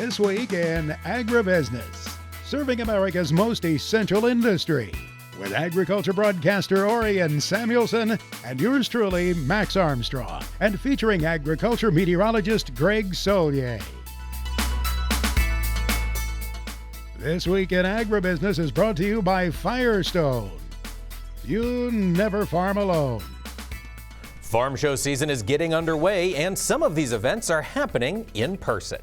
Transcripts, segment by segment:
This week in Agribusiness, serving America's most essential industry, with agriculture broadcaster Orion Samuelson and yours truly, Max Armstrong, and featuring agriculture meteorologist Greg Solier. This week in Agribusiness is brought to you by Firestone. You never farm alone. Farm show season is getting underway, and some of these events are happening in person.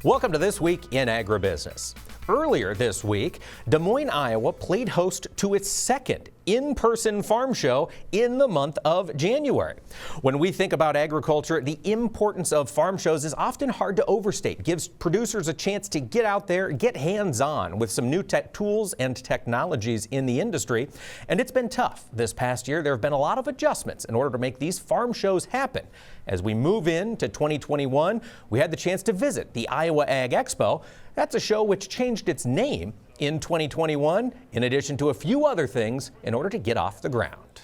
Welcome to This Week in Agribusiness. Earlier this week, Des Moines, Iowa played host to its second in-person farm show in the month of January. When we think about agriculture, the importance of farm shows is often hard to overstate. It gives producers a chance to get out there, get hands-on with some new tools and technologies in the industry. And it's been tough. This past year, there have been a lot of adjustments in order to make these farm shows happen. As we move into 2021, we had the chance to visit the Iowa Ag Expo. That's a show which changed its name in 2021, in addition to a few other things, in order to get off the ground.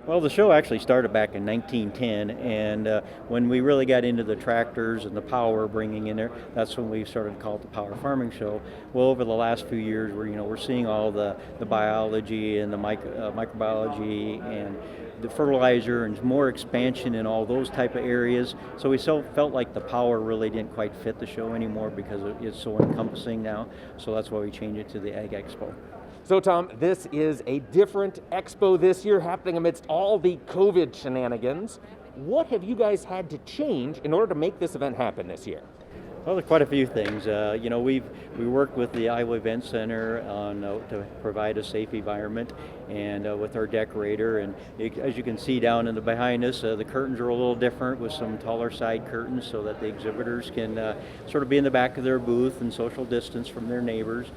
Well, the show actually started back in 1910, and when we really got into the tractors and the power bringing in there, that's when we started to call it the Power Farming Show. Well, over the last few years, we're seeing all the biology and the microbiology and the fertilizer and more expansion in all those type of areas. So we felt like the power really didn't quite fit the show anymore because it's so encompassing now. So that's why we changed it to the Ag Expo. So Tom, this is a different expo this year happening amidst all the COVID shenanigans. What have you guys had to change in order to make this event happen this year? Well, there's quite a few things. We worked with the Iowa Event Center on to provide a safe environment, and with our decorator. And as you can see down in the behind us, the curtains are a little different with some taller side curtains so that the exhibitors can sort of be in the back of their booth and social distance from their neighbors.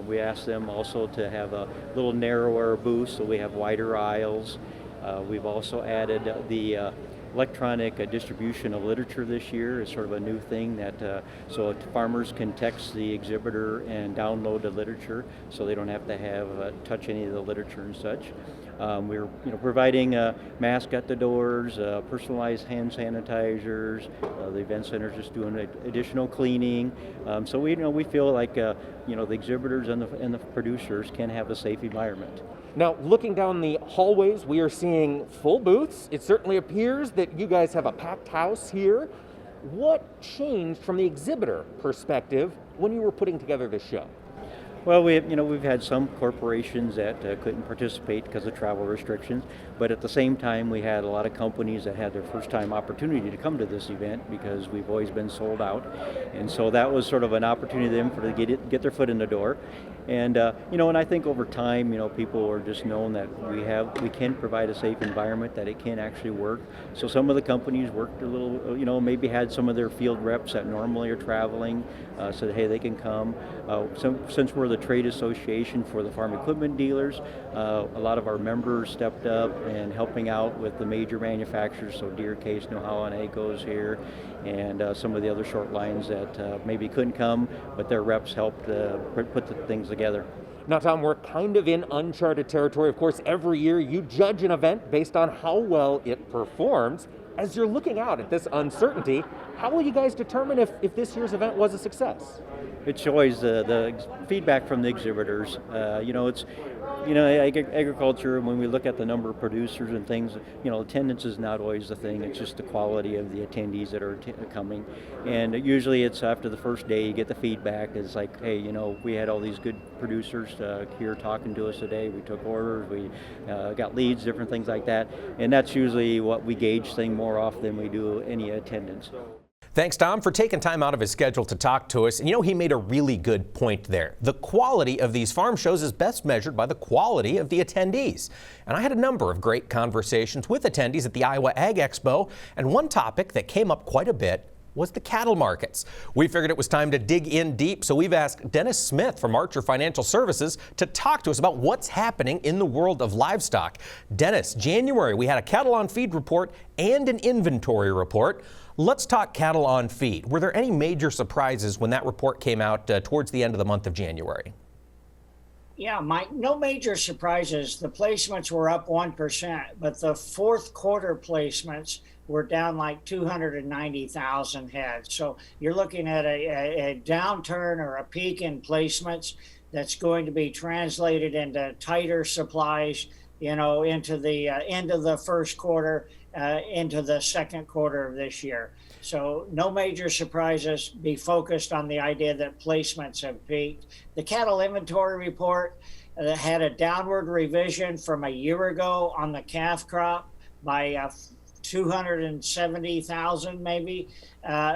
We asked them also to have a little narrower booth so we have wider aisles. We've also added the electronic distribution of literature this year is sort of a new thing that so farmers can text the exhibitor and download the literature so they don't have to touch any of the literature and such. We're providing masks at the doors, personalized hand sanitizers. The event center is just doing additional cleaning. So we feel like the exhibitors and the producers can have a safe environment. Now, looking down the hallways, we are seeing full booths. It certainly appears that you guys have a packed house here. What changed from the exhibitor perspective when you were putting together this show? Well, we've had some corporations that couldn't participate because of travel restrictions, but at the same time, we had a lot of companies that had their first time opportunity to come to this event because we've always been sold out, and so that was sort of an opportunity for them to get their foot in the door. And and I think over time, people are just known that we can provide a safe environment, that it can actually work. So some of the companies worked a little, maybe had some of their field reps that normally are traveling, said, hey, they can come. Since we're the trade association for the farm equipment dealers, a lot of our members stepped up and helping out with the major manufacturers, so Deere, Case, Know-How, and Echo's here, and some of the other short lines that maybe couldn't come, but their reps helped put the things together. Now, Tom, we're kind of in uncharted territory. Of course, every year you judge an event based on how well it performs. As you're looking out at this uncertainty, how will you guys determine if this year's event was a success? It's always the feedback from the exhibitors. Agriculture, when we look at the number of producers and things, attendance is not always the thing. It's just the quality of the attendees that are coming. And usually it's after the first day you get the feedback. It's like, hey, we had all these good producers here talking to us today. We took orders, we got leads, different things like that. And that's usually what we gauge thing more often than we do any attendance. Thanks, Tom, for taking time out of his schedule to talk to us. And he made a really good point there. The quality of these farm shows is best measured by the quality of the attendees. And I had a number of great conversations with attendees at the Iowa Ag Expo, and one topic that came up quite a bit was the cattle markets. We figured it was time to dig in deep, so we've asked Dennis Smith from Archer Financial Services to talk to us about what's happening in the world of livestock. Dennis, January, we had a cattle on feed report and an inventory report. Let's talk cattle on feed. Were there any major surprises when that report came out towards the end of the month of January? Yeah, Mike, no major surprises. The placements were up 1%, but the fourth quarter placements were down like 290,000 heads. So you're looking at a downturn or a peak in placements that's going to be translated into tighter supplies, into the end of the first quarter, into the second quarter of this year. So no major surprises. Be focused on the idea that placements have peaked. The cattle inventory report had a downward revision from a year ago on the calf crop by 270,000 maybe.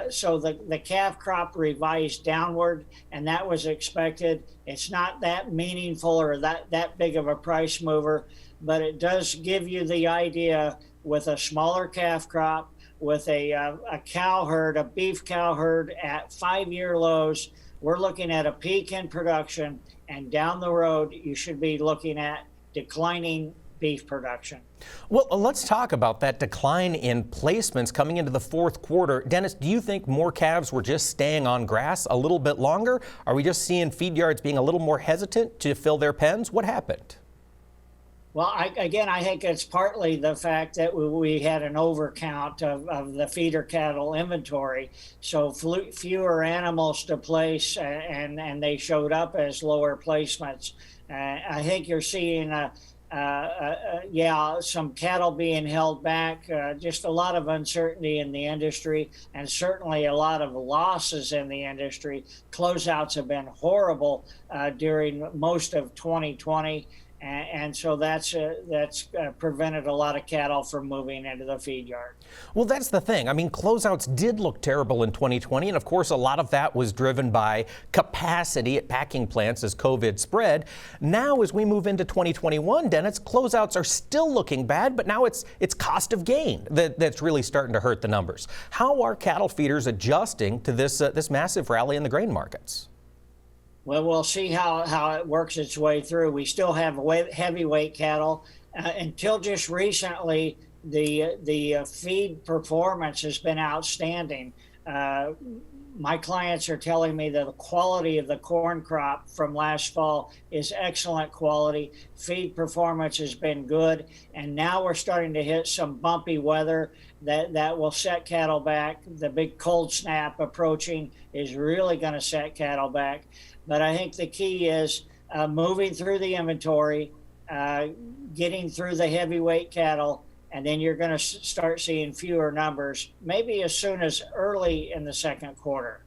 So the calf crop revised downward, and that was expected. It's not that meaningful or that big of a price mover, but it does give you the idea with a smaller calf crop, with a cow herd, a beef cow herd at 5-year lows, we're looking at a peak in production, and down the road, you should be looking at declining beef production. Well, let's talk about that decline in placements coming into the fourth quarter. Dennis, do you think more calves were just staying on grass a little bit longer? Are we just seeing feed yards being a little more hesitant to fill their pens? What happened? Well, I think it's partly the fact that we had an overcount of the feeder cattle inventory, so fewer animals to place, and they showed up as lower placements. I think you're seeing, some cattle being held back, just a lot of uncertainty in the industry, and certainly a lot of losses in the industry. Closeouts have been horrible during most of 2020. And so that's prevented a lot of cattle from moving into the feed yard. Well, that's the thing. I mean, closeouts did look terrible in 2020, and of course, a lot of that was driven by capacity at packing plants as COVID spread. Now, as we move into 2021, Dennis, closeouts are still looking bad, but now it's cost of gain that's really starting to hurt the numbers. How are cattle feeders adjusting to this massive rally in the grain markets? Well, we'll see how it works its way through. We still have heavyweight cattle. Until just recently, the feed performance has been outstanding. My clients are telling me that the quality of the corn crop from last fall is excellent quality. Feed performance has been good, and now we're starting to hit some bumpy weather that will set cattle back. The big cold snap approaching is really going to set cattle back. But I think the key is moving through the inventory, getting through the heavyweight cattle, and then you're going to start seeing fewer numbers, maybe as soon as early in the second quarter.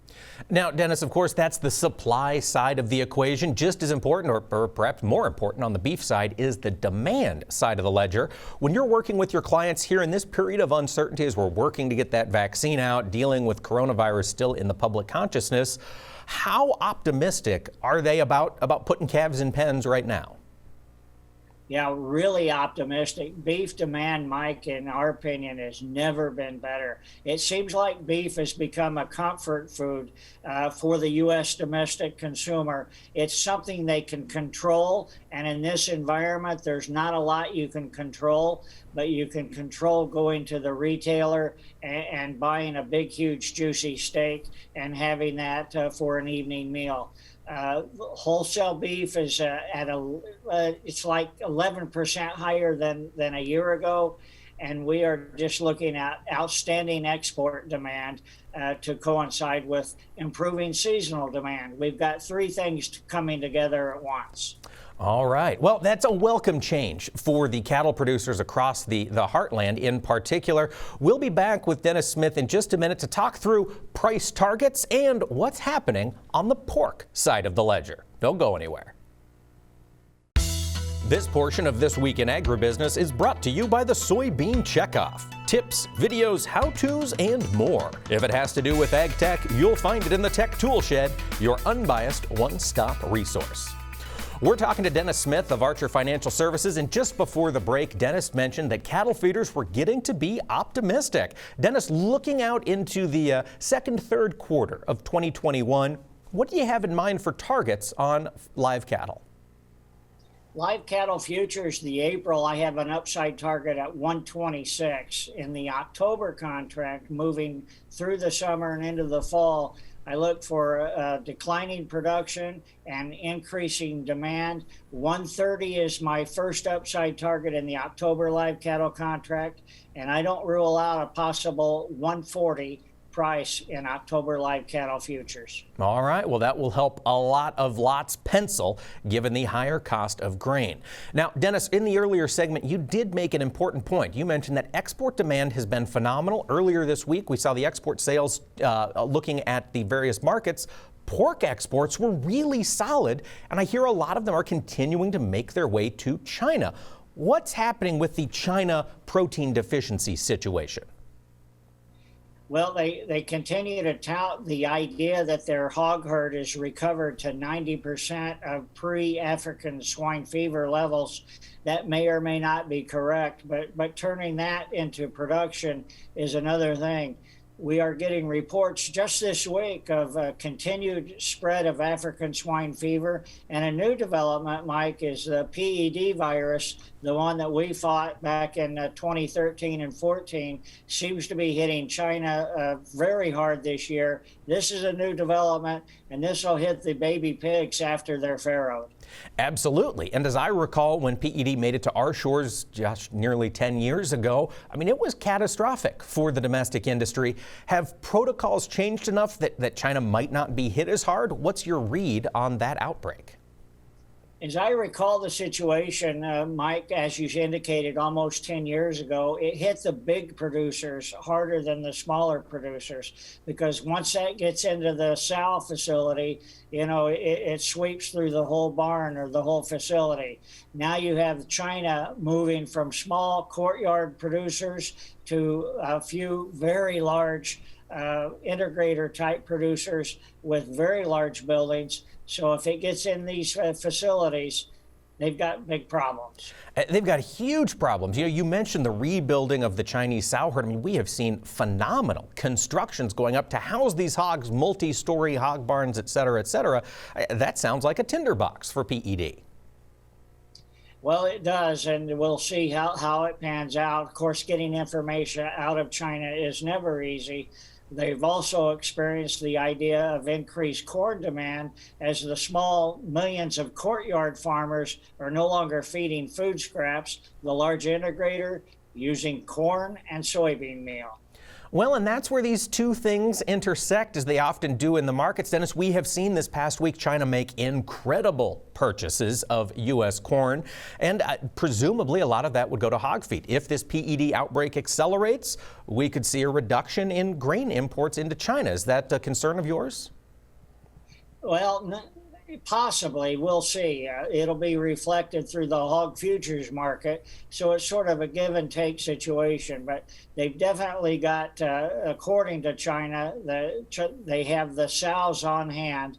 Now, Dennis, of course, that's the supply side of the equation. Just as important, or perhaps more important on the beef side, is the demand side of the ledger. When you're working with your clients here in this period of uncertainty, as we're working to get that vaccine out, dealing with coronavirus still in the public consciousness, how optimistic are they about putting calves in pens right now? Yeah, really optimistic. Beef demand, Mike, in our opinion, has never been better. It seems like beef has become a comfort food for the U.S. domestic consumer. It's something they can control, and in this environment, there's not a lot you can control, but you can control going to the retailer and buying a big, huge, juicy steak and having that for an evening meal. Wholesale beef is it's like 11% higher than a year ago, and we are just looking at outstanding export demand to coincide with improving seasonal demand. We've got three things coming together at once. All right. Well, that's a welcome change for the cattle producers across the heartland in particular. We'll be back with Dennis Smith in just a minute to talk through price targets and what's happening on the pork side of the ledger. Don't go anywhere. This portion of This Week in Agribusiness is brought to you by the Soybean Checkoff. Tips, videos, how-tos, and more. If it has to do with ag tech, you'll find it in the Tech Tool Shed, your unbiased one-stop resource. We're talking to Dennis Smith of Archer Financial Services, and just before the break, Dennis mentioned that cattle feeders were getting to be optimistic. Dennis, looking out into the second, third quarter of 2021, what do you have in mind for targets on live cattle? Live cattle futures, the April, I have an upside target at 126. In the October contract, moving through the summer and into the fall, I look for declining production and increasing demand. 130 is my first upside target in the October live cattle contract, and I don't rule out a possible 140 price in October live cattle futures. All right, well, that will help a lot of lots pencil given the higher cost of grain. Now, Dennis, in the earlier segment, you did make an important point. You mentioned that export demand has been phenomenal. Earlier this week, we saw the export sales looking at the various markets. Pork exports were really solid, and I hear a lot of them are continuing to make their way to China. What's happening with the China protein deficiency situation? Well, they continue to tout the idea that their hog herd is recovered to 90% of pre-African swine fever levels. That may or may not be correct, but turning that into production is another thing. We are getting reports just this week of a continued spread of African swine fever. And a new development, Mike, is the PED virus, the one that we fought back in 2013 and 14, seems to be hitting China very hard this year. This is a new development, and this will hit the baby pigs after they're farrowed. Absolutely. And as I recall, when PED made it to our shores just nearly 10 years ago, I mean, it was catastrophic for the domestic industry. Have protocols changed enough that China might not be hit as hard? What's your read on that outbreak? As I recall the situation, Mike, as you indicated, almost 10 years ago, it hit the big producers harder than the smaller producers, because once that gets into the sow facility, you know, it sweeps through the whole barn or the whole facility. Now you have China moving from small courtyard producers to a few very large integrator type producers with very large buildings. So if it gets in these facilities, they've got big problems. They've got huge problems. You know, you mentioned the rebuilding of the Chinese sow herd. I mean, we have seen phenomenal constructions going up to house these hogs, multi-story hog barns, et cetera, et cetera. That sounds like a tinderbox for PED. Well, it does, and we'll see how it pans out. Of course, getting information out of China is never easy. They've also experienced the idea of increased corn demand as the small millions of courtyard farmers are no longer feeding food scraps. The large integrator using corn and soybean meal. Well, and that's where these two things intersect, as they often do in the markets. Dennis, we have seen this past week China make incredible purchases of U.S. corn, and presumably a lot of that would go to hog feed. If this PED outbreak accelerates, we could see a reduction in grain imports into China. Is that a concern of yours? Well, possibly. We'll see. It'll be reflected through the hog futures market. So it's sort of a give and take situation. But they've definitely got, according to China, they have the sows on hand.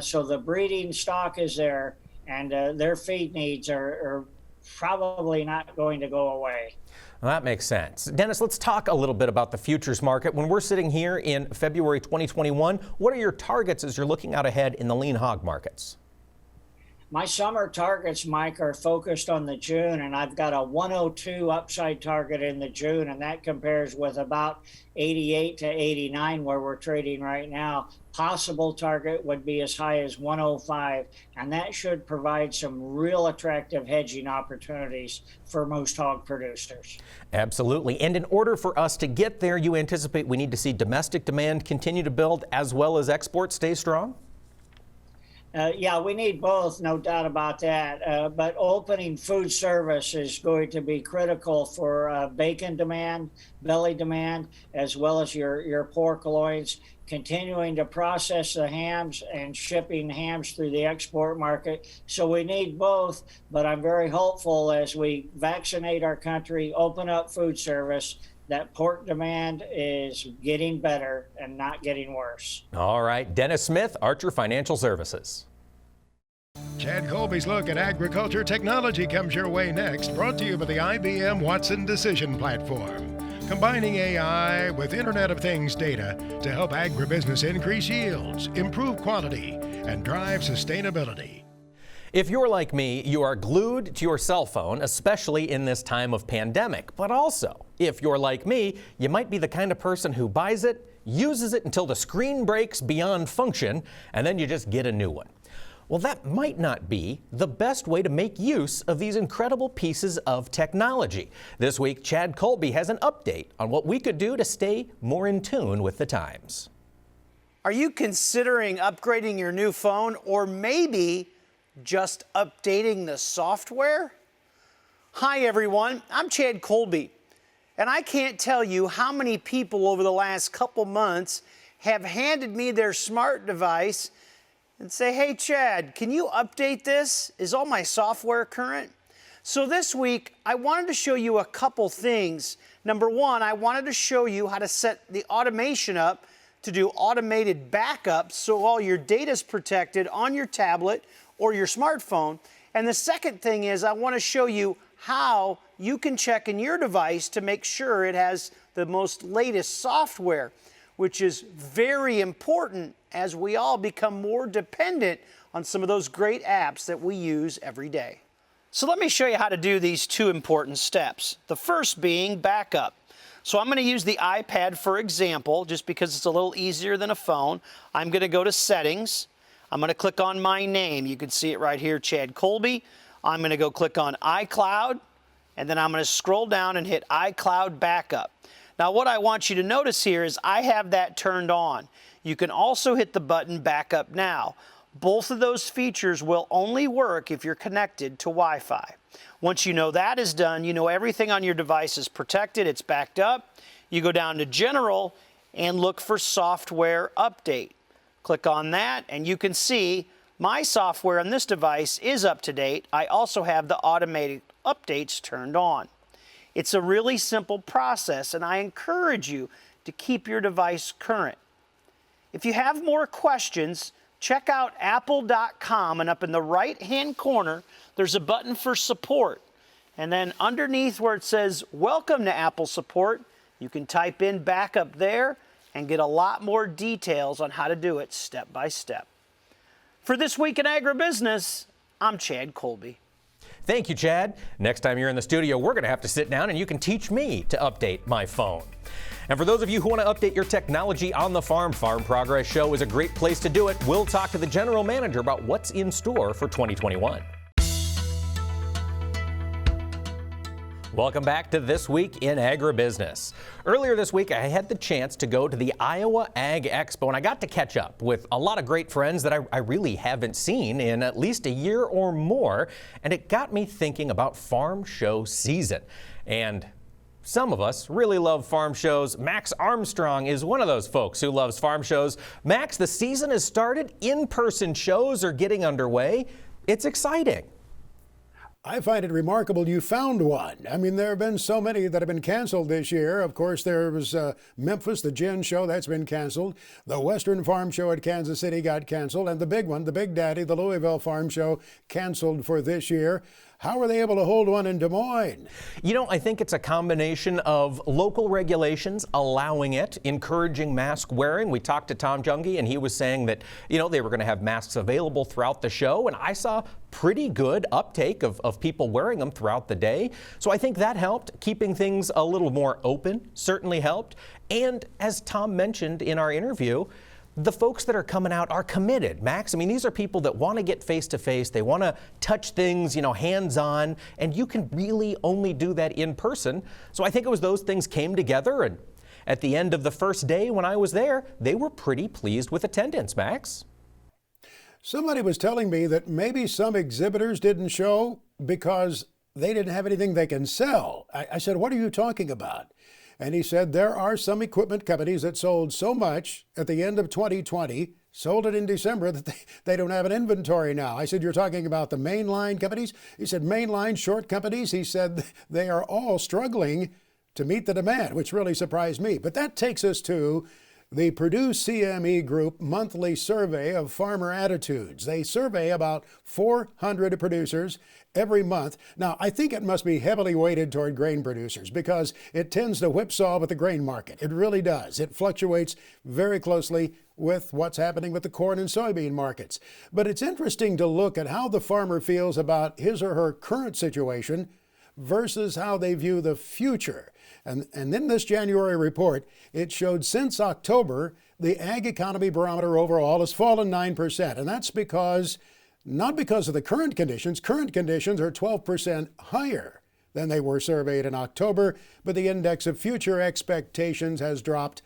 So the breeding stock is there, and their feed needs are probably not going to go away. Well, that makes sense. Dennis, let's talk a little bit about the futures market. When we're sitting here in February 2021, what are your targets as you're looking out ahead in the lean hog markets? My summer targets, Mike, are focused on the June, and I've got a 102 upside target in the June, and that compares with about 88 to 89 where we're trading right now. Possible target would be as high as 105, and that should provide some real attractive hedging opportunities for most hog producers. Absolutely. And in order for us to get there, you anticipate we need to see domestic demand continue to build as well as exports stay strong? Yeah, we need both, no doubt about that. But opening food service is going to be critical for bacon demand, belly demand, as well as your pork loins. Continuing to process the hams and shipping hams through the export market. So we need both, but I'm very hopeful as we vaccinate our country, open up food service, that pork demand is getting better and not getting worse. All right. Dennis Smith, Archer Financial Services. Chad Colby's look at agriculture technology comes your way next, brought to you by the IBM Watson Decision Platform, combining AI with Internet of Things data to help agribusiness increase yields, improve quality, and drive sustainability. If you're like me, you are glued to your cell phone, especially in this time of pandemic. But also, if you're like me, you might be the kind of person who buys it uses it until the screen breaks beyond function, and then you just get a new one. Well, that might not be the best way to make use of these incredible pieces of technology. This week, Chad Colby has an update on what we could do to stay more in tune with the times. Are you considering upgrading your new phone, or maybe just updating the software? Hi everyone, I'm Chad Colby, and I can't tell you how many people over the last couple months have handed me their smart device and say, hey Chad, can you update this? Is all my software current? So this week, I wanted to show you a couple things. Number one, I wanted to show you how to set the automation up to do automated backups so all your data is protected on your tablet or your smartphone. And the second thing is I want to show you how you can check in your device to make sure it has the most latest software, which is very important as we all become more dependent on some of those great apps that we use every day. So let me show you how to do these two important steps. The first being backup. So I'm going to use the iPad for example, just because it's a little easier than a phone. I'm going to go to Settings. I'm going to click on my name. You can see it right here, Chad Colby. I'm going to go click on iCloud, and then I'm going to scroll down and hit iCloud Backup. Now what I want you to notice here is I have that turned on. You can also hit the button Backup Now. Both of those features will only work if you're connected to Wi-Fi. Once you know that is done, you know everything on your device is protected, it's backed up. You go down to General and look for Software Update. Click on that and you can see my software on this device is up to date. I also have the automated updates turned on. It's a really simple process and I encourage you to keep your device current. If you have more questions, check out apple.com, and up in the right-hand corner, there's a button for support. And then underneath where it says, Welcome to Apple Support, you can type in backup there and get a lot more details on how to do it step by step. For This Week in Agribusiness, I'm Chad Colby. Thank you, Chad. Next time you're in the studio, we're going to have to sit down and you can teach me to update my phone. And for those of you who want to update your technology on the farm, Farm Progress Show is a great place to do it. We'll talk to the general manager about what's in store for 2021. Welcome back to This Week in Agribusiness. Earlier this week, I had the chance to go to the Iowa Ag Expo, and I got to catch up with a lot of great friends that I really haven't seen in at least a year or more, and it got me thinking about farm show season. And some of us really love farm shows. Max Armstrong is one of those folks who loves farm shows. Max, the season has started. In-person shows are getting underway. It's exciting. I find it remarkable you found one. I mean, there have been so many that have been canceled this year. Of course, there was Memphis, the Gin Show, that's been canceled. The Western Farm Show at Kansas City got canceled. And the big one, the Big Daddy, the Louisville Farm Show, canceled for this year. How were they able to hold one in Des Moines? You know, I think it's a combination of local regulations allowing it, encouraging mask wearing. We talked to Tom Junge and he was saying that, you know, they were going to have masks available throughout the show. And I saw pretty good uptake of people wearing them throughout the day. So I think that helped. Keeping things a little more open certainly helped. And as Tom mentioned in our interview, the folks that are coming out are committed, Max. I mean, these are people that want to get face-to-face. They want to touch things, you know, hands-on, and you can really only do that in person. So I think it was those things came together, and at the end of the first day when I was there, they were pretty pleased with attendance, Max. Somebody was telling me that maybe some exhibitors didn't show because they didn't have anything they can sell. I said, what are you talking about? And he said there are some equipment companies that sold so much at the end of 2020, sold it in December, that they don't have an inventory now. I said, you're talking about the mainline companies? He said, mainline short companies? He said they are all struggling to meet the demand, which really surprised me. But that takes us to the Purdue CME Group monthly survey of farmer attitudes. They survey about 400 producers every month. Now, I think it must be heavily weighted toward grain producers because it tends to whipsaw with the grain market. It really does. It fluctuates very closely with what's happening with the corn and soybean markets. But it's interesting to look at how the farmer feels about his or her current situation versus how they view the future. And in this January report, it showed since October, the Ag Economy Barometer overall has fallen 9%. And that's not because of the current conditions. Current conditions are 12% higher than they were surveyed in October, but the index of future expectations has dropped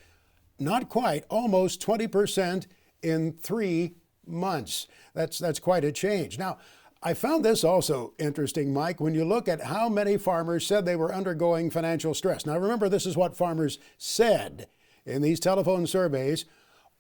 not quite, almost 20% in 3 months. That's quite a change. Now, I found this also interesting, Mike, when you look at how many farmers said they were undergoing financial stress. Now, remember, this is what farmers said in these telephone surveys.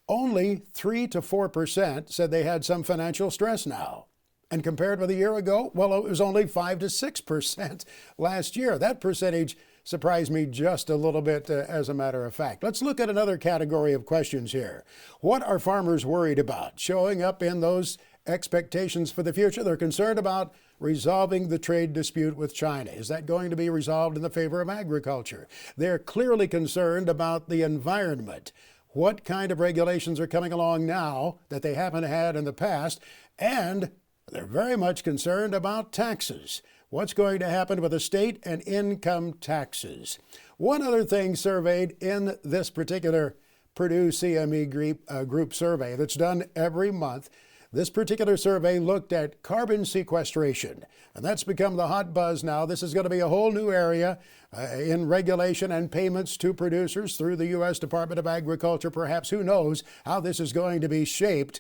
Only 3 to 4% said they had some financial stress now. And compared with a year ago, well, it was only 5 to 6% last year. That percentage surprised me just a little bit, as a matter of fact. Let's look at another category of questions here. What are farmers worried about? Showing up in those expectations for the future. They're concerned about resolving the trade dispute with China. Is that going to be resolved in the favor of agriculture? They're clearly concerned about the environment. What kind of regulations are coming along now that they haven't had in the past? And they're very much concerned about taxes. What's going to happen with estate and income taxes? One other thing surveyed in this particular Purdue CME group survey that's done every month. This particular survey looked at carbon sequestration, and that's become the hot buzz now. This is going to be a whole new area in regulation and payments to producers through the U.S. Department of Agriculture. Perhaps, who knows how this is going to be shaped.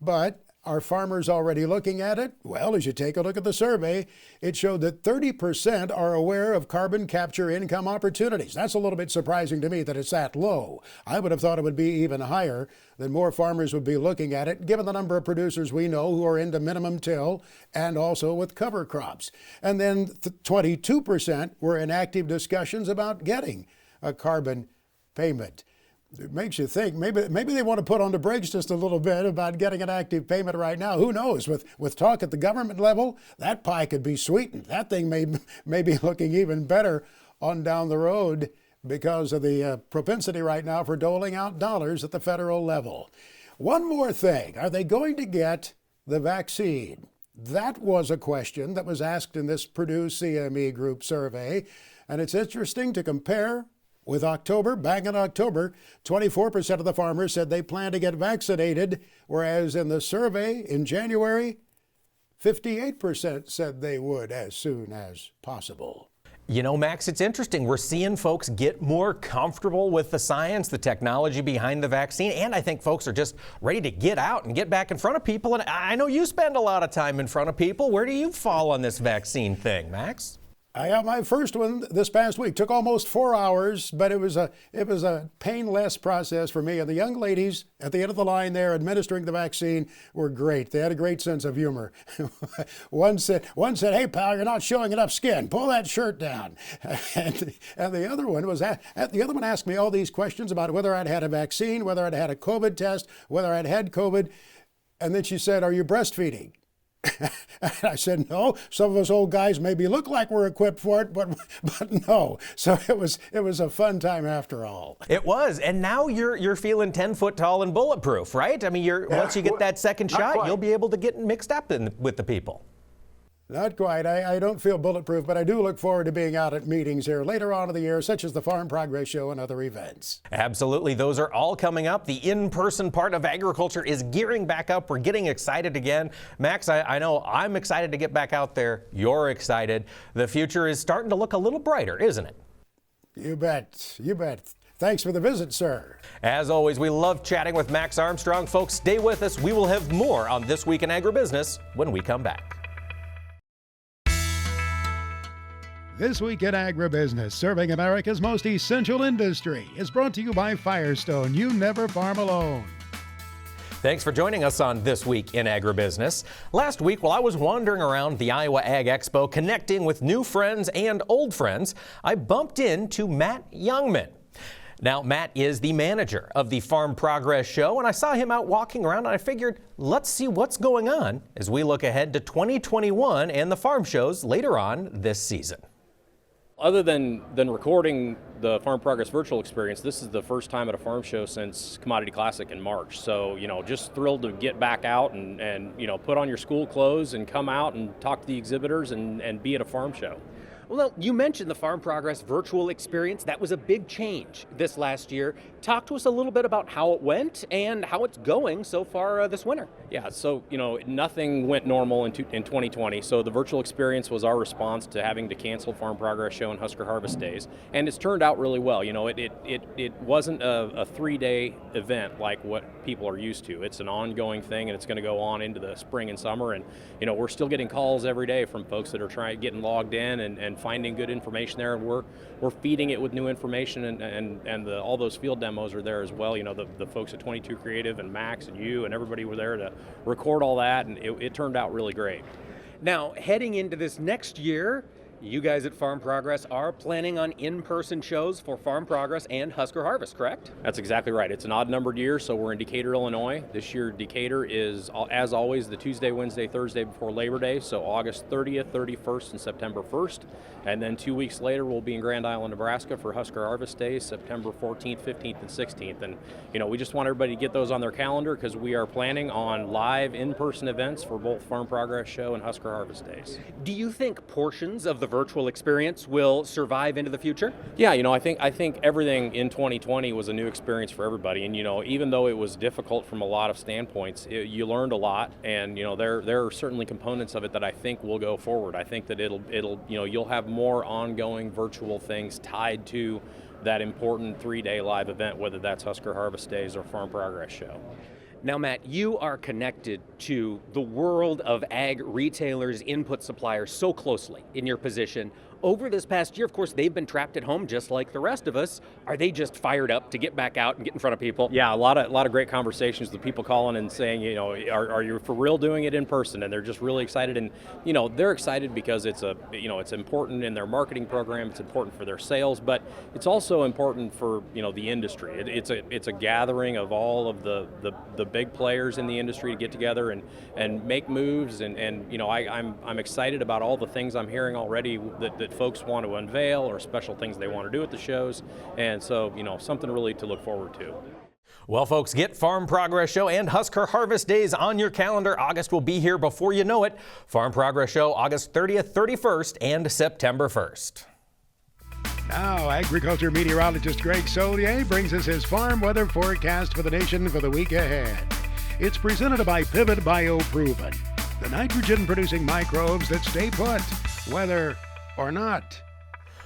But are farmers already looking at it? Well, as you take a look at the survey, it showed that 30% are aware of carbon capture income opportunities. That's a little bit surprising to me that it's that low. I would have thought it would be even higher, that more farmers would be looking at it, given the number of producers we know who are into minimum till and also with cover crops. And then 22% were in active discussions about getting a carbon payment. It makes you think maybe they want to put on the brakes just a little bit about getting an active payment right now. Who knows? With talk at the government level, that pie could be sweetened. That thing may be looking even better on down the road because of the propensity right now for doling out dollars at the federal level. One more thing. Are they going to get the vaccine? That was a question that was asked in this Purdue CME group survey. And it's interesting to compare with October. Back in October, 24% of the farmers said they plan to get vaccinated, whereas in the survey in January, 58% said they would as soon as possible. You know, Max, it's interesting. We're seeing folks get more comfortable with the science, the technology behind the vaccine, and I think folks are just ready to get out and get back in front of people. And I know you spend a lot of time in front of people. Where do you fall on this vaccine thing, Max? I got my first one this past week. Took almost 4 hours, but it was a painless process for me. And the young ladies at the end of the line there administering the vaccine were great. They had a great sense of humor. One said, "Hey pal, you're not showing enough skin. Pull that shirt down." And the other one asked me all these questions about whether I'd had a vaccine, whether I'd had a COVID test, whether I'd had COVID, and then she said, "Are you breastfeeding?" And I said, "No, some of us old guys maybe look like we're equipped for it, but no." So it was a fun time after all. It was, and now you're feeling 10 foot tall and bulletproof, right? I mean, once you get that second shot, you'll be able to get mixed up with the people. Not quite. I don't feel bulletproof, but I do look forward to being out at meetings here later on in the year, such as the Farm Progress Show and other events. Absolutely. Those are all coming up. The in-person part of agriculture is gearing back up. We're getting excited again. Max, I know I'm excited to get back out there. You're excited. The future is starting to look a little brighter, isn't it? You bet. You bet. Thanks for the visit, sir. As always, we love chatting with Max Armstrong. Folks, stay with us. We will have more on This Week in Agribusiness when we come back. This Week in Agribusiness, serving America's most essential industry, is brought to you by Firestone. You never farm alone. Thanks for joining us on This Week in Agribusiness. Last week, while I was wandering around the Iowa Ag Expo, connecting with new friends and old friends, I bumped into Matt Youngman. Now, Matt is the manager of the Farm Progress Show, and I saw him out walking around, and I figured, let's see what's going on as we look ahead to 2021 and the farm shows later on this season. Other than recording the Farm Progress virtual experience, this is the first time at a farm show since Commodity Classic in March. So, just thrilled to get back out and put on your school clothes and come out and talk to the exhibitors and be at a farm show. Well, you mentioned the Farm Progress virtual experience. That was a big change this last year. Talk to us a little bit about how it went and how it's going so far this winter. Yeah, so nothing went normal in 2020. So the virtual experience was our response to having to cancel Farm Progress Show and Husker Harvest Days, and it's turned out really well. It wasn't a 3-day event like what people are used to. It's an ongoing thing, and it's going to go on into the spring and summer. And we're still getting calls every day from folks that are getting logged in and finding good information there. And we're feeding it with new information, and all those field demos are there as well. The folks at 22 Creative and Max and you and everybody were there to record all that, and it turned out really great. Now, heading into this next year, you guys at Farm Progress are planning on in-person shows for Farm Progress and Husker Harvest, correct? That's exactly right. It's an odd-numbered year, so we're in Decatur, Illinois. This year, Decatur is, as always, the Tuesday, Wednesday, Thursday before Labor Day, so August 30th, 31st, and September 1st. And then 2 weeks later, we'll be in Grand Island, Nebraska for Husker Harvest Days, September 14th, 15th, and 16th. And, we just want everybody to get those on their calendar because we are planning on live in-person events for both Farm Progress Show and Husker Harvest Days. Do you think portions of the virtual experience will survive into the future? Yeah, I think everything in 2020 was a new experience for everybody, and even though it was difficult from a lot of standpoints, you learned a lot, and there are certainly components of it that I think will go forward. I think that it'll you'll have more ongoing virtual things tied to that important 3-day live event, whether that's Husker Harvest Days or Farm Progress Show. Now, Matt, you are connected to the world of ag retailers, input suppliers so closely in your position. Over this past year, of course, they've been trapped at home just like the rest of us. Are they just fired up to get back out and get in front of people? Yeah, a lot of great conversations with people calling and saying, are you for real doing it in person? And they're just really excited. And, they're excited because it's it's important in their marketing program. It's important for their sales, but it's also important for, the industry. It's a gathering of all of the big players in the industry to get together and make moves. And I'm excited about all the things I'm hearing already that folks want to unveil or special things they want to do at the shows. And so, something really to look forward to. Well, folks, get Farm Progress Show and Husker Harvest Days on your calendar. August will be here before you know it. Farm Progress Show August 30th, 31st, and September 1st. Now, agriculture meteorologist Greg Solier brings us his farm weather forecast for the nation for the week ahead. It's presented by Pivot BioProven, the nitrogen-producing microbes that stay put, whether or not.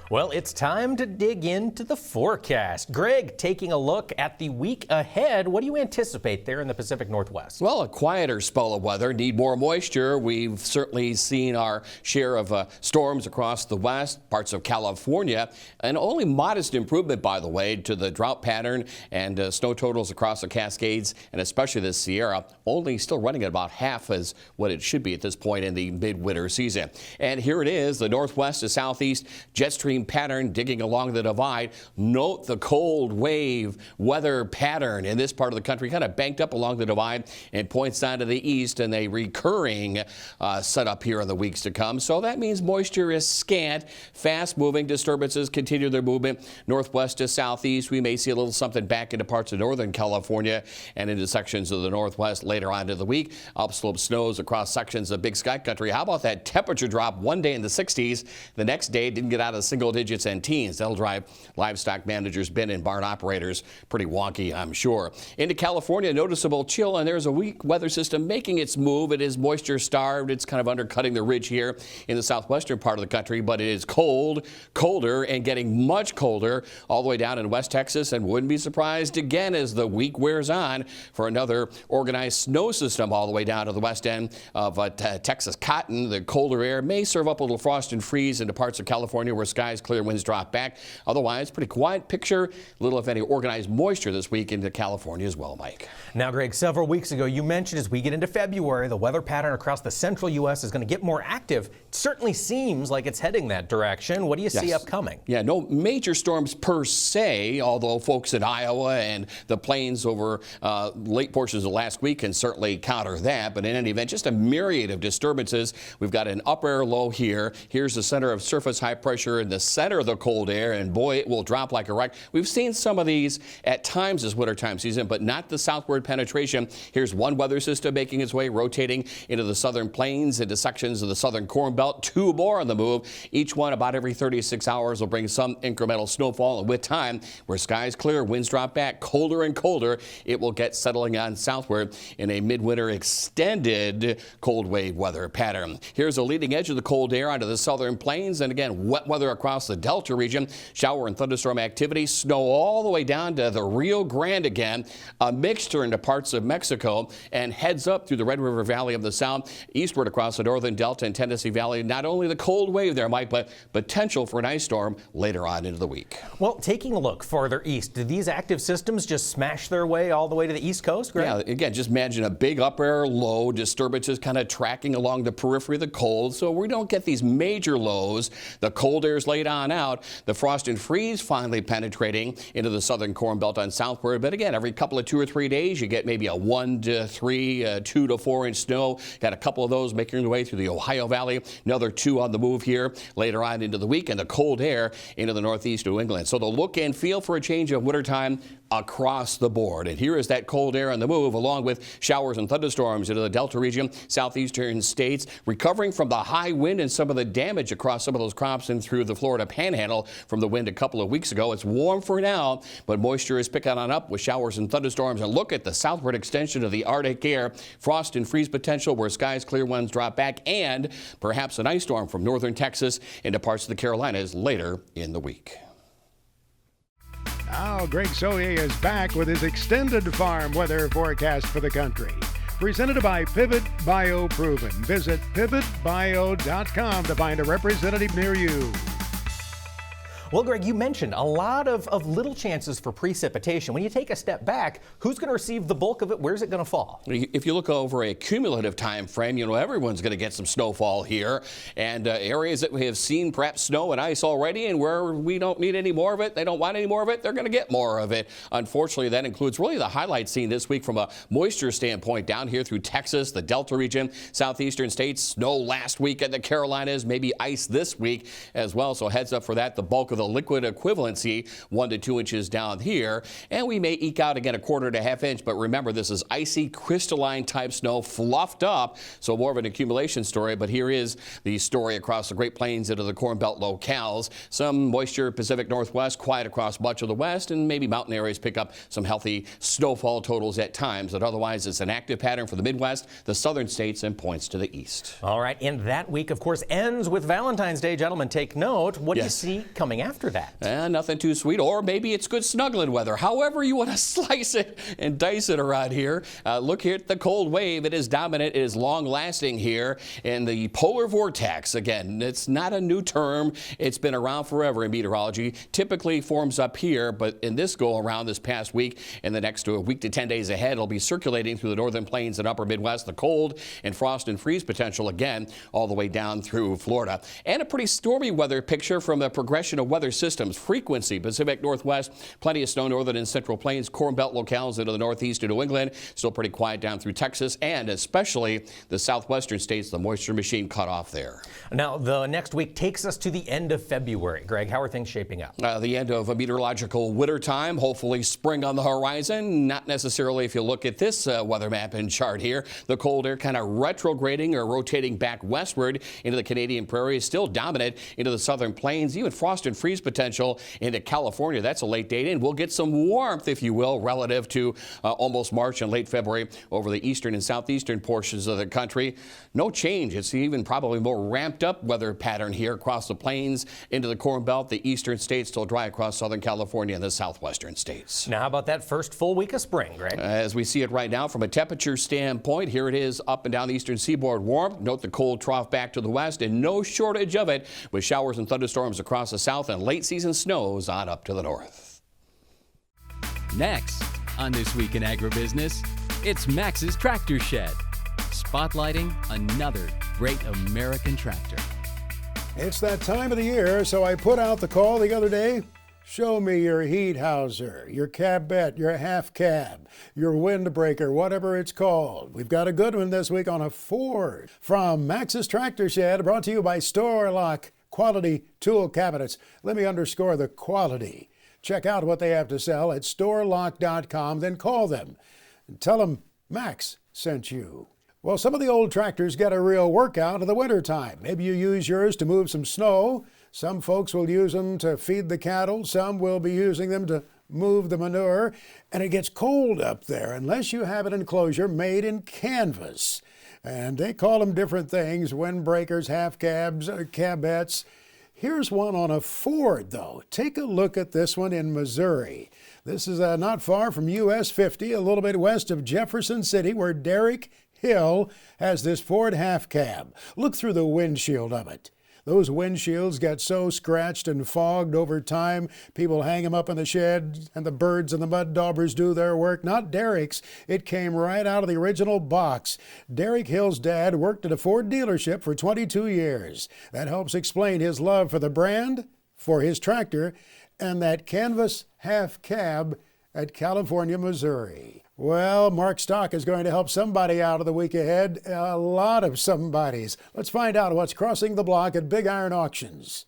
Well, it's time to dig into the forecast. Greg, taking a look at the week ahead, what do you anticipate there in the Pacific Northwest? Well, a quieter spell of weather, need more moisture. We've certainly seen our share of storms across the west, parts of California, and only modest improvement, by the way, to the drought pattern and snow totals across the Cascades, and especially the Sierra, only still running at about half as what it should be at this point in the midwinter season. And here it is, the northwest to southeast jet stream pattern digging along the divide. Note the cold wave weather pattern in this part of the country, kind of banked up along the divide and points down to the east, and a recurring setup here in the weeks to come. So that means moisture is scant. Fast moving disturbances continue their movement northwest to southeast. We may see a little something back into parts of northern California and into sections of the northwest later on in the week. Upslope snows across sections of Big Sky Country. How about that temperature drop one day in the 60s? The next day didn't get out of single digits and teens. That'll drive livestock managers, bin and barn operators pretty wonky, I'm sure. Into California, noticeable chill, and there's a weak weather system making its move. It is moisture starved. It's kind of undercutting the ridge here in the southwestern part of the country, but it is cold, colder, and getting much colder all the way down in West Texas, and wouldn't be surprised again as the week wears on for another organized snow system all the way down to the west end of Texas cotton. The colder air may serve up a little frost and freeze into parts of California where skies clear, winds drop back. Otherwise, pretty quiet picture. Little, if any, organized moisture this week into California as well, Mike. Now, Greg, several weeks ago, you mentioned as we get into February, the weather pattern across the central U.S. is going to get more active. It certainly seems like it's heading that direction. What do you see upcoming? Yeah, no major storms per se, although folks in Iowa and the plains over late portions of last week can certainly counter that. But in any event, just a myriad of disturbances. We've got an upper air low here. Here's the center of surface high pressure in the center of the cold air, and boy, it will drop like a rock. We've seen some of these at times this wintertime season, but not the southward penetration. Here's one weather system making its way, rotating into the southern plains, into sections of the southern Corn Belt. Two more on the move. Each one about every 36 hours will bring some incremental snowfall, and with time, where skies clear, winds drop back, colder and colder, it will get settling on southward in a midwinter extended cold wave weather pattern. Here's a leading edge of the cold air onto the southern plains, and again, wet weather across the Delta region. Shower and thunderstorm activity, snow all the way down to the Rio Grande again, a mixture into parts of Mexico, and heads up through the Red River Valley of the South, eastward across the northern Delta and Tennessee Valley. Not only the cold wave there, Mike, but potential for an ice storm later on into the week. Well, taking a look farther east, do these active systems just smash their way all the way to the east coast, Greg? Yeah, again, just imagine a big upper air low, disturbances kind of tracking along the periphery of the cold, so we don't get these major lows. The cold air is laid on out. The frost and freeze finally penetrating into the southern Corn Belt on southward, but again, every couple of 2 or 3 days, you get maybe a 1 to 3, 2 to 4 inch snow. Got a couple of those making their way through the Ohio Valley. Another 2 on the move here later on into the week, and the cold air into the northeast New England. So the look and feel for a change of wintertime across the board. And here is that cold air on the move, along with showers and thunderstorms into the Delta region, southeastern states, recovering from the high wind and some of the damage across some of those crops and through the Florida Panhandle from the wind a couple of weeks ago. It's warm for now, but moisture is picking on up with showers and thunderstorms. And look at the southward extension of the Arctic air, frost and freeze potential where skies clear, winds drop back, and perhaps an ice storm from northern Texas into parts of the Carolinas later in the week. Now, Greg Soye is back with his extended farm weather forecast for the country. Presented by Pivot Bio Proven. Visit pivotbio.com to find a representative near you. Well, Greg, you mentioned a lot of little chances for precipitation. When you take a step back, who's going to receive the bulk of it? Where's it going to fall? If you look over a cumulative time frame, you know, everyone's going to get some snowfall here. And areas that we have seen perhaps snow and ice already, and where we don't need any more of it, they don't want any more of it, they're going to get more of it. Unfortunately, that includes really the highlight seen this week from a moisture standpoint down here through Texas, the Delta region, southeastern states. Snow last week in the Carolinas, maybe ice this week as well. So heads up for that. The bulk of the liquid equivalency 1 to 2 inches down here, and we may eke out again a 1/4 to 1/2 inch, but remember, this is icy crystalline type snow fluffed up, so more of an accumulation story. But here is the story across the Great Plains into the Corn Belt locales. Some moisture Pacific Northwest, quiet across much of the west, and maybe mountain areas pick up some healthy snowfall totals at times, but otherwise it's an active pattern for the Midwest, the southern states, and points to the east. All right, and that week, of course, ends with Valentine's Day. Gentlemen, take note. What do you see coming after that? Nothing too sweet, or maybe it's good snuggling weather. However you want to slice it and dice it around here. Look here at the cold wave. It is dominant. It is long-lasting here in the polar vortex. Again, it's not a new term. It's been around forever in meteorology. Typically forms up here, but in this go-around this past week, in the next week to 10 days ahead, it'll be circulating through the northern plains and upper Midwest. The cold and frost and freeze potential again all the way down through Florida. And a pretty stormy weather picture from the progression of weather systems. Frequency, Pacific Northwest, plenty of snow northern and central plains, Corn Belt locales into the northeast of New England, still pretty quiet down through Texas, and especially the southwestern states, the moisture machine cut off there. Now, the next week takes us to the end of February. Greg, how are things shaping up? The end of a meteorological winter time, hopefully spring on the horizon. Not necessarily if you look at this weather map and chart here. The cold air kind of retrograding or rotating back westward into the Canadian prairies, still dominant into the southern plains, even frost and freeze potential into California. That's a late date in. We'll get some warmth, if you will, relative to almost March and late February over the eastern and southeastern portions of the country. No change. It's even probably more ramped up weather pattern here across the plains into the Corn Belt. The eastern states still dry across Southern California and the southwestern states. Now, how about that first full week of spring, Greg? As we see it right now from a temperature standpoint, here it is up and down the eastern seaboard warm. Note the cold trough back to the west, and no shortage of it with showers and thunderstorms across the south and late season snows on up to the north. Next on This Week in Agribusiness, it's Max's Tractor Shed, spotlighting another great American tractor. It's that time of the year, so I put out the call the other day. Show me your heat houser, your cabette, your half cab, your windbreaker, whatever it's called. We've got a good one this week on a Ford. From Max's Tractor Shed, brought to you by Store Lock. quality tool cabinets. Let me underscore the quality. Check out what they have to sell at storelock.com, then call them and tell them Max sent you. Well, some of the old tractors get a real workout in the wintertime. Maybe you use yours to move some snow. Some folks will use them to feed the cattle. Some will be using them to move the manure. And it gets cold up there unless you have an enclosure made in canvas. And they call them different things: windbreakers, half cabs, cabettes. Here's one on a Ford, though. Take a look at this one in Missouri. This is not far from US 50, a little bit west of Jefferson City, where Derek Hill has this Ford half cab. Look through the windshield of it. Those windshields get so scratched and fogged over time, people hang them up in the shed, and the birds and the mud daubers do their work. Not Derek's. It came right out of the original box. Derek Hill's dad worked at a Ford dealership for 22 years. That helps explain his love for the brand, for his tractor, and that canvas half cab at California, Missouri. Well, Mark Stock is going to help somebody out of the week ahead. A lot of somebodies. Let's find out what's crossing the block at Big Iron Auctions.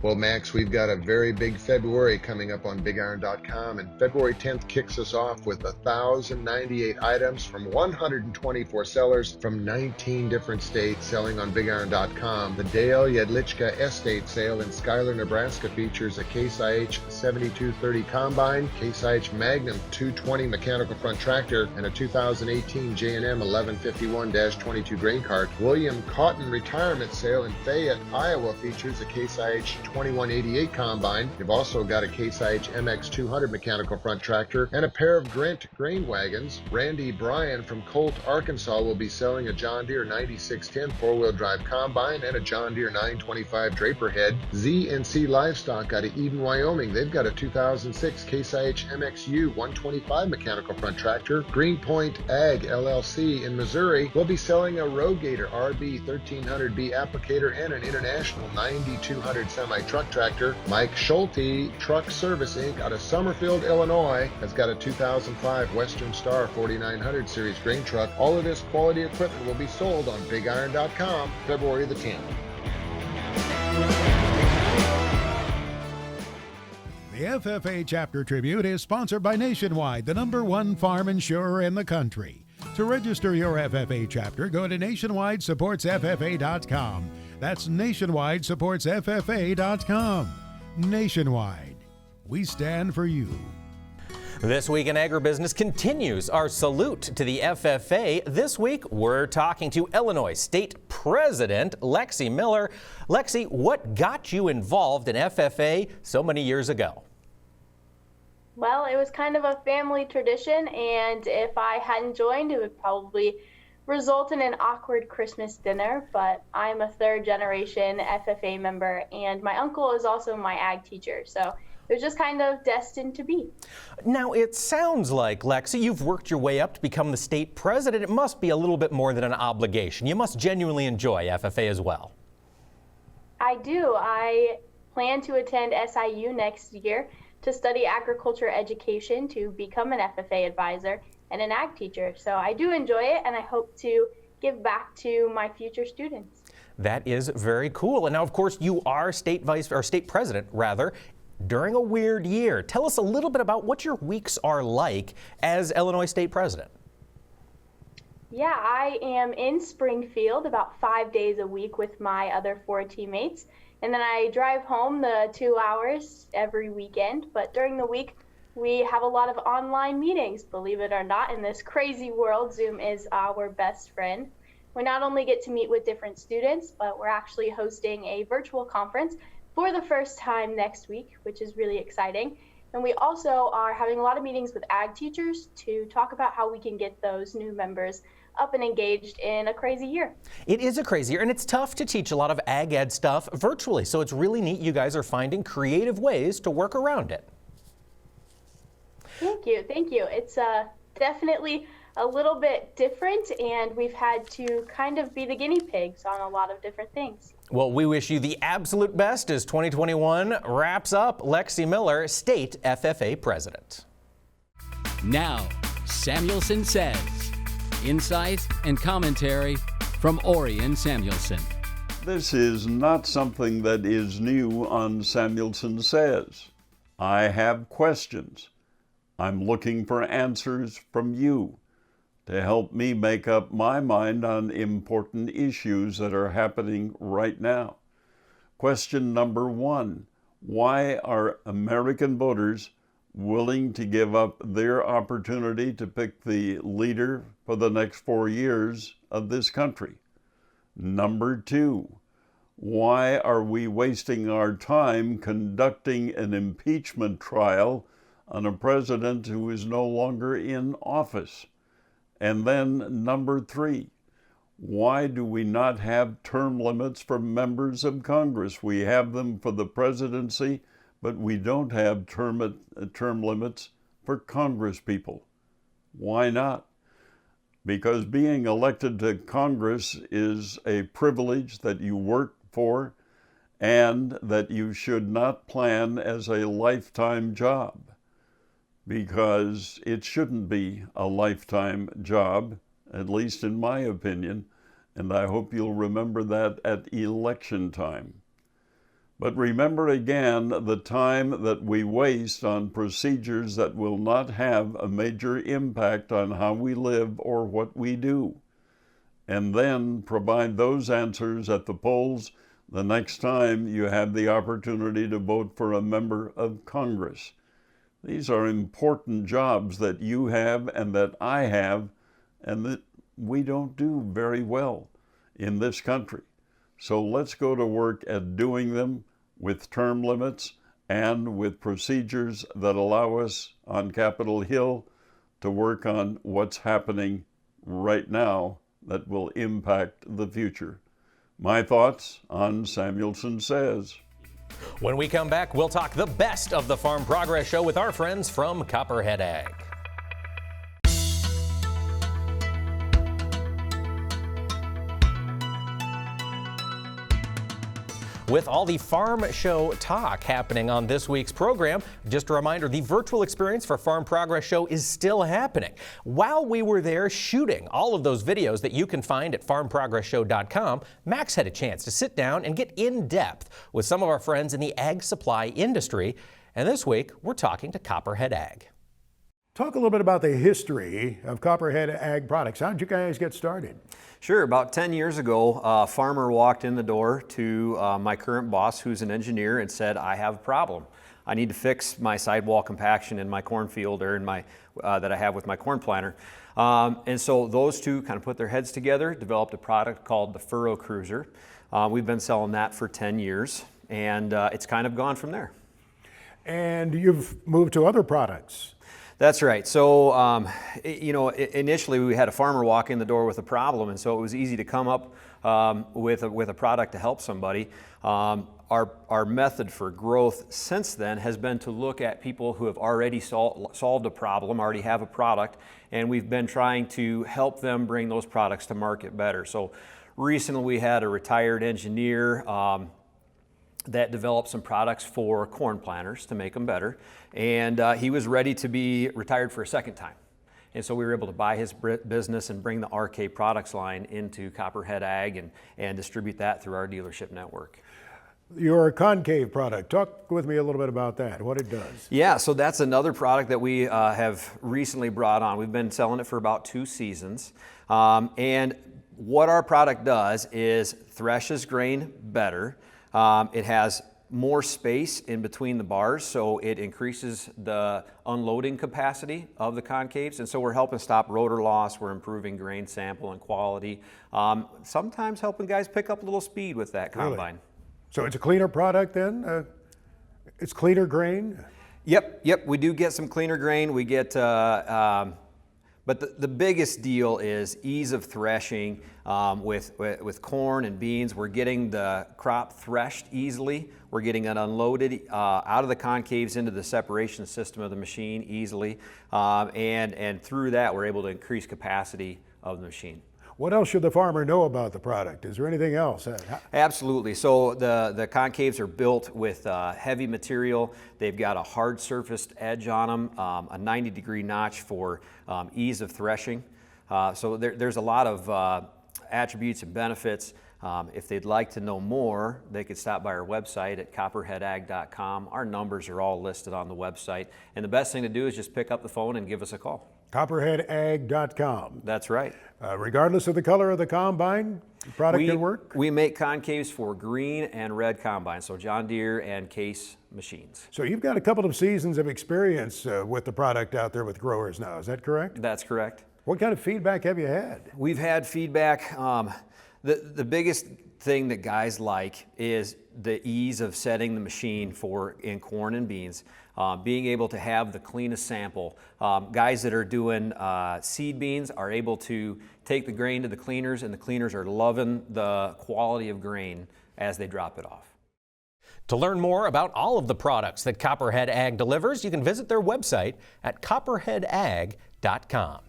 Well, Max, we've got a very big February coming up on BigIron.com, and February 10th kicks us off with 1,098 items from 124 sellers from 19 different states selling on BigIron.com. The Dale Yadlichka Estate sale in Schuyler, Nebraska features a Case IH 7230 combine, Case IH Magnum 220 mechanical front tractor, and a 2018 J&M 1151-22 grain cart. William Cotton Retirement sale in Fayette, Iowa features a Case IH 2188 combine. You've also got a Case IH MX200 mechanical front tractor and a pair of Grint grain wagons. Randy Bryan from Colt, Arkansas will be selling a John Deere 9610 four-wheel drive combine and a John Deere 925 Draper head. Z&C Livestock out of Eden, Wyoming. They've got a 2006 Case IH MXU 125 mechanical front tractor. Greenpoint Ag LLC in Missouri will be selling a Rogator RB 1300B applicator and an International 9200 semi-truck tractor. Mike Schulte Truck Service Inc. out of Summerfield, Illinois has got a 2005 Western Star 4900 series grain truck. All of this quality equipment will be sold on BigIron.com February the 10th. The FFA Chapter Tribute is sponsored by Nationwide, the #1 farm insurer in the country. To register your FFA chapter, go to nationwidesupportsffa.com. That's nationwidesupportsffa.com. Nationwide. We stand for you. This Week in Agribusiness continues our salute to the FFA. This week, we're talking to Illinois State President Lexi Miller. Lexi, what got you involved in FFA so many years ago? Well, it was kind of a family tradition, and if I hadn't joined, it would probably result in an awkward Christmas dinner, but I'm a third-generation FFA member, and my uncle is also my ag teacher, so it was just kind of destined to be. Now, it sounds like, Lexi, you've worked your way up to become the state president. It must be a little bit more than an obligation. You must genuinely enjoy FFA as well. I do. I plan to attend SIU next year to study agriculture education to become an FFA advisor and an ag teacher. So I do enjoy it, and I hope to give back to my future students. That is very cool. And now, of course, you are state president, during a weird year. Tell us a little bit about what your weeks are like as Illinois State President. Yeah, I am in Springfield about 5 days a week with my other 4 teammates. And then I drive home the 2 hours every weekend. But during the week, we have a lot of online meetings. Believe it or not, in this crazy world, Zoom is our best friend. We not only get to meet with different students, but we're actually hosting a virtual conference for the first time next week, which is really exciting. And we also are having a lot of meetings with ag teachers to talk about how we can get those new members up and engaged in a crazy year. It is a crazy year, and it's tough to teach a lot of ag ed stuff virtually, so it's really neat you guys are finding creative ways to work around it. Thank you. It's definitely a little bit different, and we've had to kind of be the guinea pigs on a lot of different things. Well, we wish you the absolute best as 2021 wraps up. Lexi Miller, State FFA President. Now, Samuelson Says. Insight and commentary from Ori and Samuelson. This is not something that is new on Samuelson Says. I have questions. I'm looking for answers from you to help me make up my mind on important issues that are happening right now. Question number 1, why are American voters willing to give up their opportunity to pick the leader for the next 4 years of this country? Number 2, why are we wasting our time conducting an impeachment trial on a president who is no longer in office? And then number 3, why do we not have term limits for members of Congress? We have them for the presidency, but we don't have term limits for Congress people. Why not? Because being elected to Congress is a privilege that you work for and that you should not plan as a lifetime job, because it shouldn't be a lifetime job, at least in my opinion, and I hope you'll remember that at election time. But remember again the time that we waste on procedures that will not have a major impact on how we live or what we do, and then provide those answers at the polls the next time you have the opportunity to vote for a member of Congress. These are important jobs that you have and that I have, and that we don't do very well in this country. So let's go to work at doing them with term limits and with procedures that allow us on Capitol Hill to work on what's happening right now that will impact the future. My thoughts on Samuelson Says. When we come back, we'll talk the best of the Farm Progress Show with our friends from Copperhead Ag. With all the farm show talk happening on this week's program, just a reminder, the virtual experience for Farm Progress Show is still happening. While we were there shooting all of those videos that you can find at farmprogressshow.com, Max had a chance to sit down and get in depth with some of our friends in the ag supply industry. And this week, we're talking to Copperhead Ag. Talk a little bit about the history of Copperhead Ag products. How did you guys get started? Sure. About 10 years ago, a farmer walked in the door to my current boss, who's an engineer, and said, I have a problem. I need to fix my sidewall compaction in my cornfield, or in my that I have with my corn planter. And so those two kind of put their heads together, developed a product called the Furrow Cruiser. We've been selling that for 10 years, and it's kind of gone from there. And you've moved to other products. That's right. So, initially we had a farmer walk in the door with a problem, and so it was easy to come up with a product to help somebody. Our method for growth since then has been to look at people who have already solved a problem, already have a product, and we've been trying to help them bring those products to market better. So recently we had a retired engineer that developed some products for corn planters to make them better. And he was ready to be retired for a second time. And so we were able to buy his business and bring the RK products line into Copperhead Ag and distribute that through our dealership network. Your concave product, talk with me a little bit about that, what it does. Yeah, so that's another product that we have recently brought on. We've been selling it for about 2 seasons. And what our product does is threshes grain better. It has more space in between the bars, so it increases the unloading capacity of the concaves, and so we're helping stop rotor loss, we're improving grain sample and quality, sometimes helping guys pick up a little speed with that combine. Really? So it's a cleaner product then? It's cleaner grain? Yep, we do get some cleaner grain. We get, but the biggest deal is ease of threshing. With corn and beans, we're getting the crop threshed easily. We're getting it unloaded out of the concaves into the separation system of the machine easily. And through that, we're able to increase capacity of the machine. What else should the farmer know about the product? Is there anything else? Absolutely. So the concaves are built with heavy material. They've got a hard surfaced edge on them, a 90-degree notch for ease of threshing. So there's a lot of attributes and benefits. If they'd like to know more, they could stop by our website at copperheadag.com. Our numbers are all listed on the website. And the best thing to do is just pick up the phone and give us a call. Copperheadag.com. That's right. Regardless of the color of the combine, the product can work? We make concaves for green and red combines, so John Deere and Case machines. So you've got a couple of seasons of experience with the product out there with growers now, is that correct? That's correct. What kind of feedback have you had? We've had feedback. The biggest thing that guys like is the ease of setting the machine in corn and beans, being able to have the cleanest sample. Guys that are doing seed beans are able to take the grain to the cleaners, and the cleaners are loving the quality of grain as they drop it off. To learn more about all of the products that Copperhead Ag delivers, you can visit their website at copperheadag.com.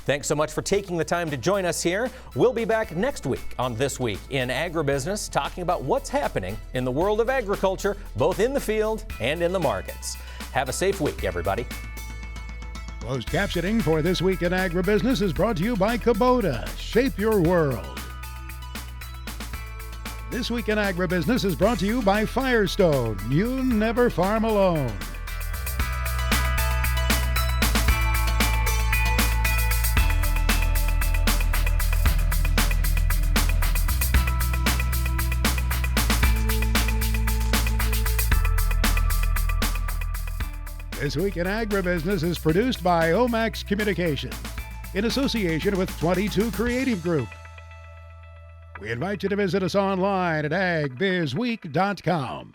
Thanks so much for taking the time to join us here. We'll be back next week on This Week in Agribusiness, talking about what's happening in the world of agriculture, both in the field and in the markets. Have a safe week, everybody. Closed captioning for This Week in Agribusiness is brought to you by Kubota. Shape your world. This Week in Agribusiness is brought to you by Firestone. You never farm alone. This Week in Agribusiness is produced by Omax Communication in association with 22 Creative Group. We invite you to visit us online at agbizweek.com.